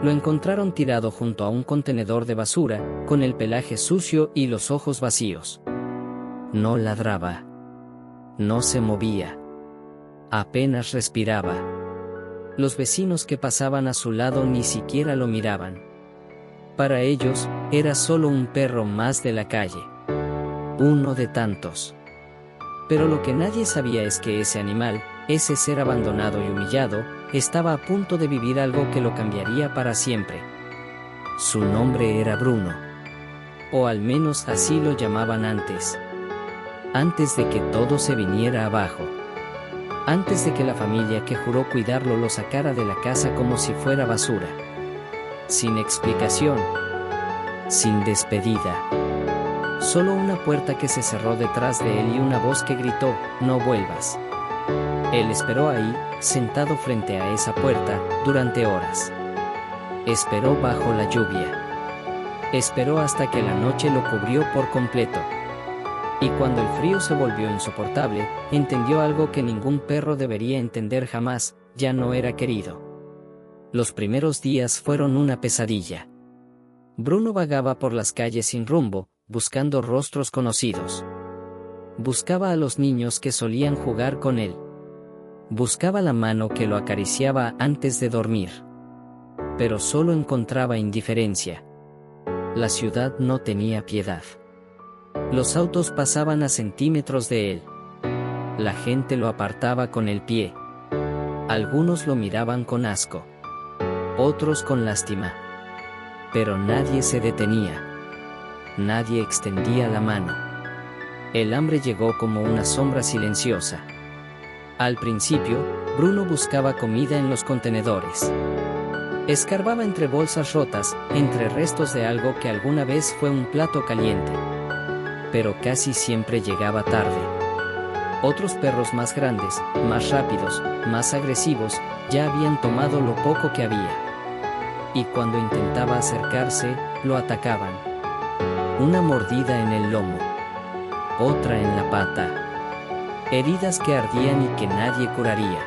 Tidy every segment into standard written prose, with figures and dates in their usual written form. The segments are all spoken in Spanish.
Lo encontraron tirado junto a un contenedor de basura, con el pelaje sucio y los ojos vacíos. No ladraba. No se movía. Apenas respiraba. Los vecinos que pasaban a su lado ni siquiera lo miraban. Para ellos, era solo un perro más de la calle. Uno de tantos. Pero lo que nadie sabía es que ese animal, ese ser abandonado y humillado, estaba a punto de vivir algo que lo cambiaría para siempre. Su nombre era Bruno. O al menos así lo llamaban antes. Antes de que todo se viniera abajo. Antes de que la familia que juró cuidarlo lo sacara de la casa como si fuera basura. Sin explicación. Sin despedida. Solo una puerta que se cerró detrás de él y una voz que gritó, "No vuelvas". Él esperó ahí, sentado frente a esa puerta, durante horas. Esperó bajo la lluvia. Esperó hasta que la noche lo cubrió por completo. Y cuando el frío se volvió insoportable, entendió algo que ningún perro debería entender jamás: ya no era querido. Los primeros días fueron una pesadilla. Bruno vagaba por las calles sin rumbo, buscando rostros conocidos. Buscaba a los niños que solían jugar con él. Buscaba la mano que lo acariciaba antes de dormir. Pero solo encontraba indiferencia. La ciudad no tenía piedad. Los autos pasaban a centímetros de él. La gente lo apartaba con el pie. Algunos lo miraban con asco. Otros con lástima. Pero nadie se detenía. Nadie extendía la mano. El hambre llegó como una sombra silenciosa. Al principio, Bruno buscaba comida en los contenedores. Escarbaba entre bolsas rotas, entre restos de algo que alguna vez fue un plato caliente. Pero casi siempre llegaba tarde. Otros perros más grandes, más rápidos, más agresivos, ya habían tomado lo poco que había. Y cuando intentaba acercarse, lo atacaban. Una mordida en el lomo. Otra en la pata. Heridas que ardían y que nadie curaría.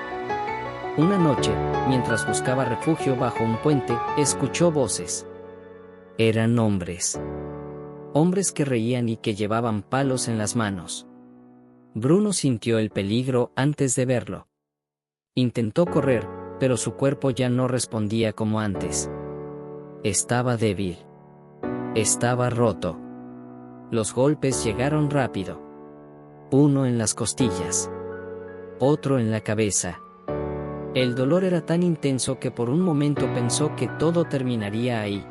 Una noche, mientras buscaba refugio bajo un puente, escuchó voces. Eran hombres. Hombres que reían y que llevaban palos en las manos. Bruno sintió el peligro antes de verlo. Intentó correr, pero su cuerpo ya no respondía como antes. Estaba débil. Estaba roto. Los golpes llegaron rápido. Uno en las costillas. Otro en la cabeza. El dolor era tan intenso que por un momento pensó que todo terminaría ahí.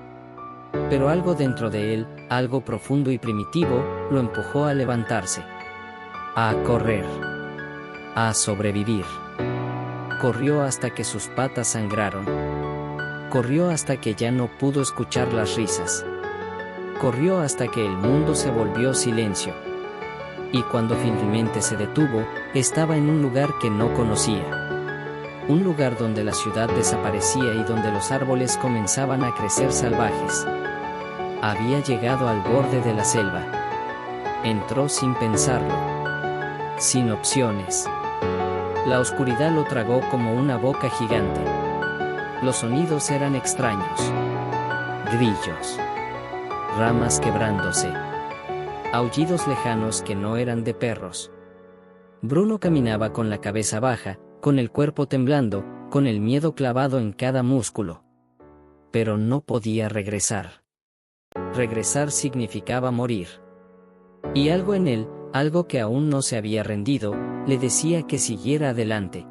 Pero algo dentro de él, algo profundo y primitivo, lo empujó a levantarse. A correr. A sobrevivir. Corrió hasta que sus patas sangraron. Corrió hasta que ya no pudo escuchar las risas. Corrió hasta que el mundo se volvió silencio. Y cuando finalmente se detuvo, estaba en un lugar que no conocía. Un lugar donde la ciudad desaparecía y donde los árboles comenzaban a crecer salvajes. Había llegado al borde de la selva. Entró sin pensarlo. Sin opciones. La oscuridad lo tragó como una boca gigante. Los sonidos eran extraños. Grillos. Ramas quebrándose. Aullidos lejanos que no eran de perros. Bruno caminaba con la cabeza baja, con el cuerpo temblando, con el miedo clavado en cada músculo. Pero no podía regresar. Regresar significaba morir. Y algo en él, algo que aún no se había rendido, le decía que siguiera adelante.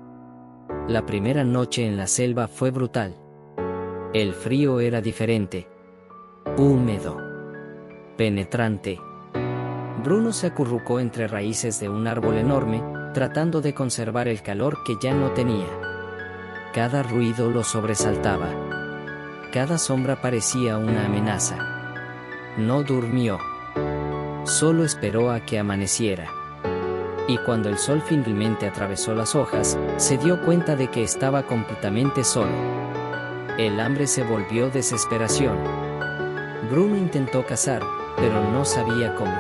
La primera noche en la selva fue brutal. El frío era diferente. Húmedo. Penetrante. Bruno se acurrucó entre raíces de un árbol enorme, tratando de conservar el calor que ya no tenía. Cada ruido lo sobresaltaba. Cada sombra parecía una amenaza. No durmió. Solo esperó a que amaneciera. Y cuando el sol finalmente atravesó las hojas, se dio cuenta de que estaba completamente solo. El hambre se volvió desesperación. Bruno intentó cazar, pero no sabía cómo.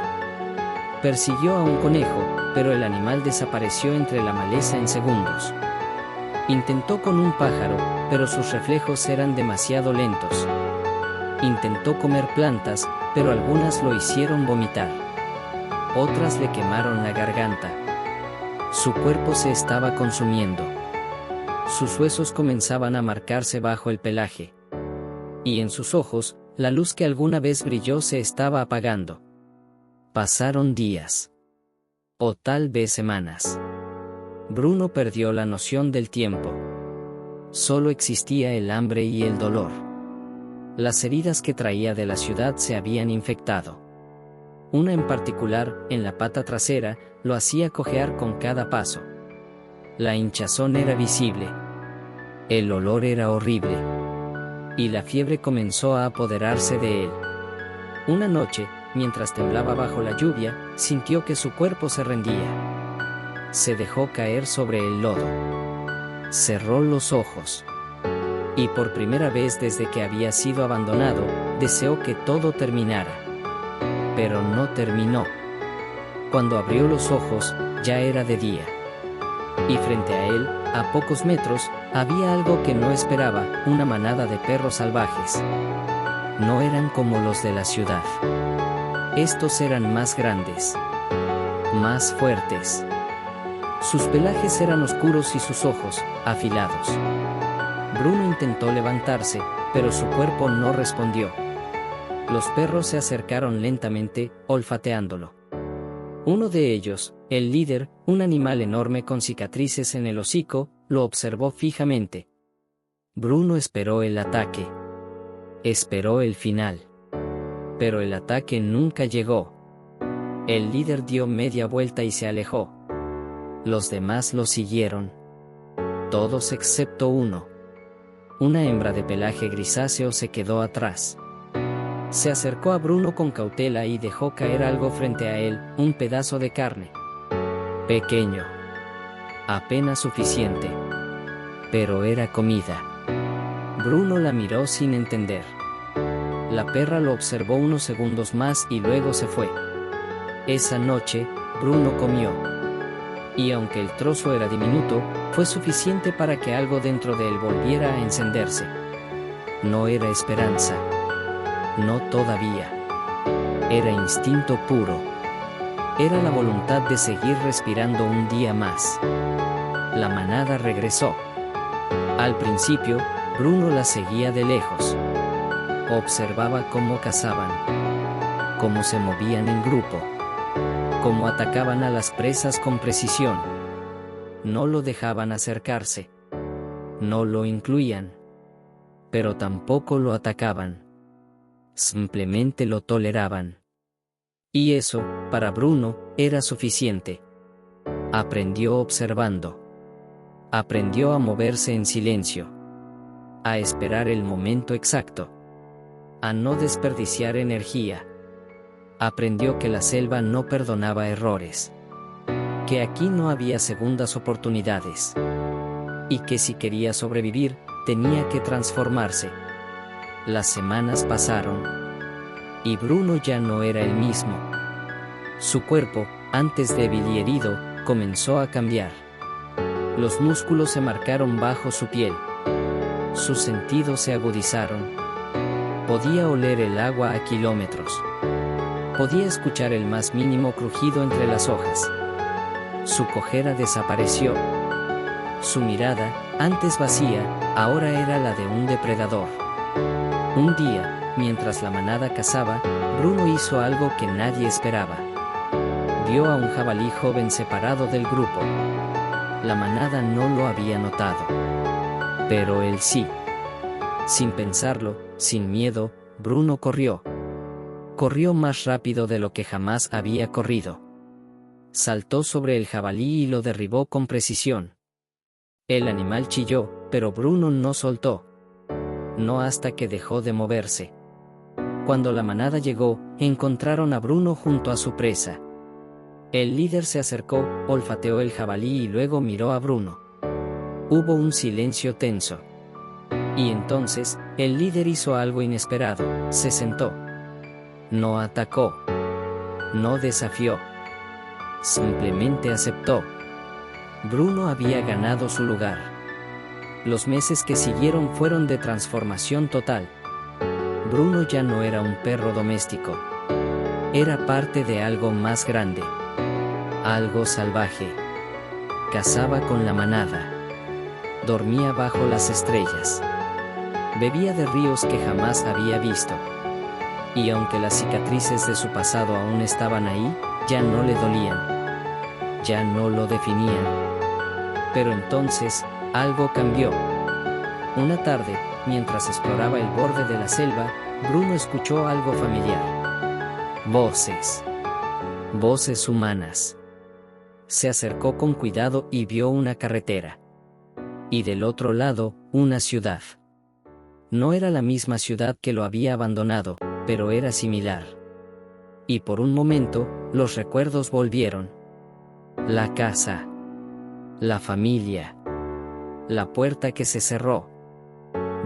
Persiguió a un conejo, pero el animal desapareció entre la maleza en segundos. Intentó con un pájaro, pero sus reflejos eran demasiado lentos. Intentó comer plantas, pero algunas lo hicieron vomitar. Otras le quemaron la garganta. Su cuerpo se estaba consumiendo. Sus huesos comenzaban a marcarse bajo el pelaje. Y en sus ojos, la luz que alguna vez brilló se estaba apagando. Pasaron días. O tal vez semanas. Bruno perdió la noción del tiempo. Solo existía el hambre y el dolor. Las heridas que traía de la ciudad se habían infectado. Una en particular, en la pata trasera, lo hacía cojear con cada paso. La hinchazón era visible. El olor era horrible. Y la fiebre comenzó a apoderarse de él. Una noche, mientras temblaba bajo la lluvia, sintió que su cuerpo se rendía. Se dejó caer sobre el lodo. Cerró los ojos. Y por primera vez desde que había sido abandonado, deseó que todo terminara. Pero no terminó. Cuando abrió los ojos, ya era de día. Y frente a él, a pocos metros, había algo que no esperaba, una manada de perros salvajes. No eran como los de la ciudad. Estos eran más grandes. Más fuertes. Sus pelajes eran oscuros y sus ojos, afilados. Bruno intentó levantarse, pero su cuerpo no respondió. Los perros se acercaron lentamente, olfateándolo. Uno de ellos, el líder, un animal enorme con cicatrices en el hocico, lo observó fijamente. Bruno esperó el ataque. Esperó el final. Pero el ataque nunca llegó. El líder dio media vuelta y se alejó. Los demás lo siguieron. Todos excepto uno. Una hembra de pelaje grisáceo se quedó atrás. Se acercó a Bruno con cautela y dejó caer algo frente a él, un pedazo de carne. Pequeño. Apenas suficiente. Pero era comida. Bruno la miró sin entender. La perra lo observó unos segundos más y luego se fue. Esa noche, Bruno comió. Y aunque el trozo era diminuto, fue suficiente para que algo dentro de él volviera a encenderse. No era esperanza. No todavía. Era instinto puro. Era la voluntad de seguir respirando un día más. La manada regresó. Al principio, Bruno la seguía de lejos. Observaba cómo cazaban. Cómo se movían en grupo. Cómo atacaban a las presas con precisión. No lo dejaban acercarse. No lo incluían. Pero tampoco lo atacaban. Simplemente lo toleraban. Y eso, para Bruno, era suficiente. Aprendió observando. Aprendió a moverse en silencio. A esperar el momento exacto. A no desperdiciar energía. Aprendió que la selva no perdonaba errores. Que aquí no había segundas oportunidades. Y que si quería sobrevivir, tenía que transformarse. Las semanas pasaron. Y Bruno ya no era el mismo. Su cuerpo, antes débil y herido, comenzó a cambiar. Los músculos se marcaron bajo su piel. Sus sentidos se agudizaron. Podía oler el agua a kilómetros. Podía escuchar el más mínimo crujido entre las hojas. Su cojera desapareció. Su mirada, antes vacía, ahora era la de un depredador. Un día, mientras la manada cazaba, Bruno hizo algo que nadie esperaba. Vio a un jabalí joven separado del grupo. La manada no lo había notado. Pero él sí. Sin pensarlo, sin miedo, Bruno corrió. Corrió más rápido de lo que jamás había corrido. Saltó sobre el jabalí y lo derribó con precisión. El animal chilló, pero Bruno no soltó. No hasta que dejó de moverse. Cuando la manada llegó, encontraron a Bruno junto a su presa. El líder se acercó, olfateó el jabalí y luego miró a Bruno. Hubo un silencio tenso. Y entonces, el líder hizo algo inesperado, se sentó. No atacó. No desafió. Simplemente aceptó. Bruno había ganado su lugar. Los meses que siguieron fueron de transformación total. Bruno ya no era un perro doméstico. Era parte de algo más grande. Algo salvaje. Cazaba con la manada. Dormía bajo las estrellas. Bebía de ríos que jamás había visto. Y aunque las cicatrices de su pasado aún estaban ahí, ya no le dolían. Ya no lo definían. Pero entonces, algo cambió. Una tarde, mientras exploraba el borde de la selva, Bruno escuchó algo familiar. Voces. Voces humanas. Se acercó con cuidado y vio una carretera. Y del otro lado, una ciudad. No era la misma ciudad que lo había abandonado, pero era similar. Y por un momento, los recuerdos volvieron. La casa. La familia. La puerta que se cerró.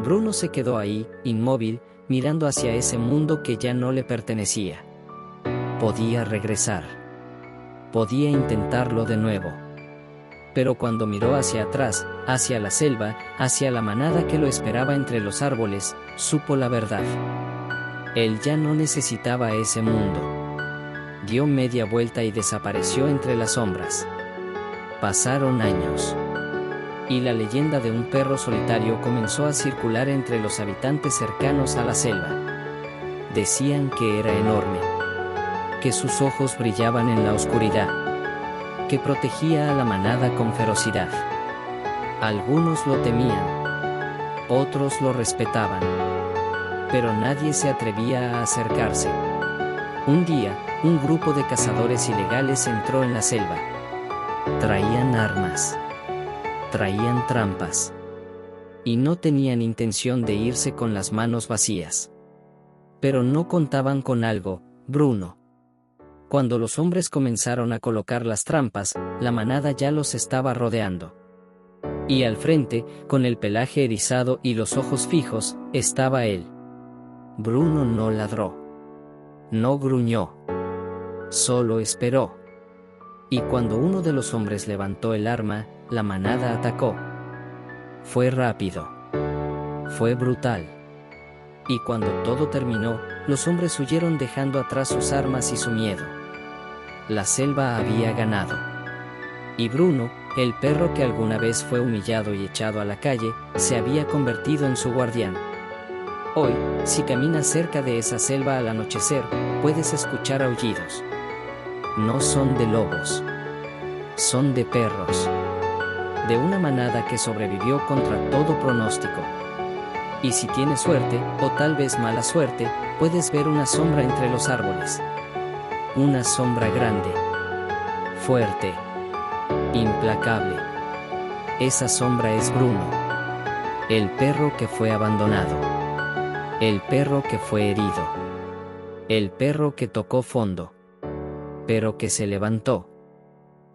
Bruno se quedó ahí, inmóvil, mirando hacia ese mundo que ya no le pertenecía. Podía regresar. Podía intentarlo de nuevo. Pero cuando miró hacia atrás, hacia la selva, hacia la manada que lo esperaba entre los árboles, supo la verdad. Él ya no necesitaba ese mundo. Dio media vuelta y desapareció entre las sombras. Pasaron años. Y la leyenda de un perro solitario comenzó a circular entre los habitantes cercanos a la selva. Decían que era enorme, que sus ojos brillaban en la oscuridad, que protegía a la manada con ferocidad. Algunos lo temían, otros lo respetaban, pero nadie se atrevía a acercarse. Un día, un grupo de cazadores ilegales entró en la selva. Traían armas. Traían trampas. Y no tenían intención de irse con las manos vacías. Pero no contaban con algo, Bruno. Cuando los hombres comenzaron a colocar las trampas, la manada ya los estaba rodeando. Y al frente, con el pelaje erizado y los ojos fijos, estaba él. Bruno no ladró. No gruñó. Solo esperó. Y cuando uno de los hombres levantó el arma, la manada atacó. Fue rápido. Fue brutal. Y cuando todo terminó, los hombres huyeron dejando atrás sus armas y su miedo. La selva había ganado. Y Bruno, el perro que alguna vez fue humillado y echado a la calle, se había convertido en su guardián. Hoy, si caminas cerca de esa selva al anochecer, puedes escuchar aullidos. No son de lobos. Son de perros. De una manada que sobrevivió contra todo pronóstico. Y si tienes suerte, o tal vez mala suerte, puedes ver una sombra entre los árboles. Una sombra grande. Fuerte. Implacable. Esa sombra es Bruno. El perro que fue abandonado. El perro que fue herido. El perro que tocó fondo. Pero que se levantó.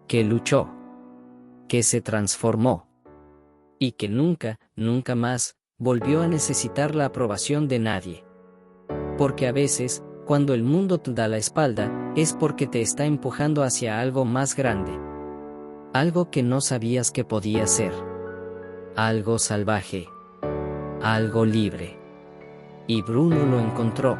Que luchó. Que se transformó. Y que nunca, nunca más, volvió a necesitar la aprobación de nadie. Porque a veces, cuando el mundo te da la espalda, es porque te está empujando hacia algo más grande. Algo que no sabías que podía ser. Algo salvaje. Algo libre. Y Bruno lo encontró.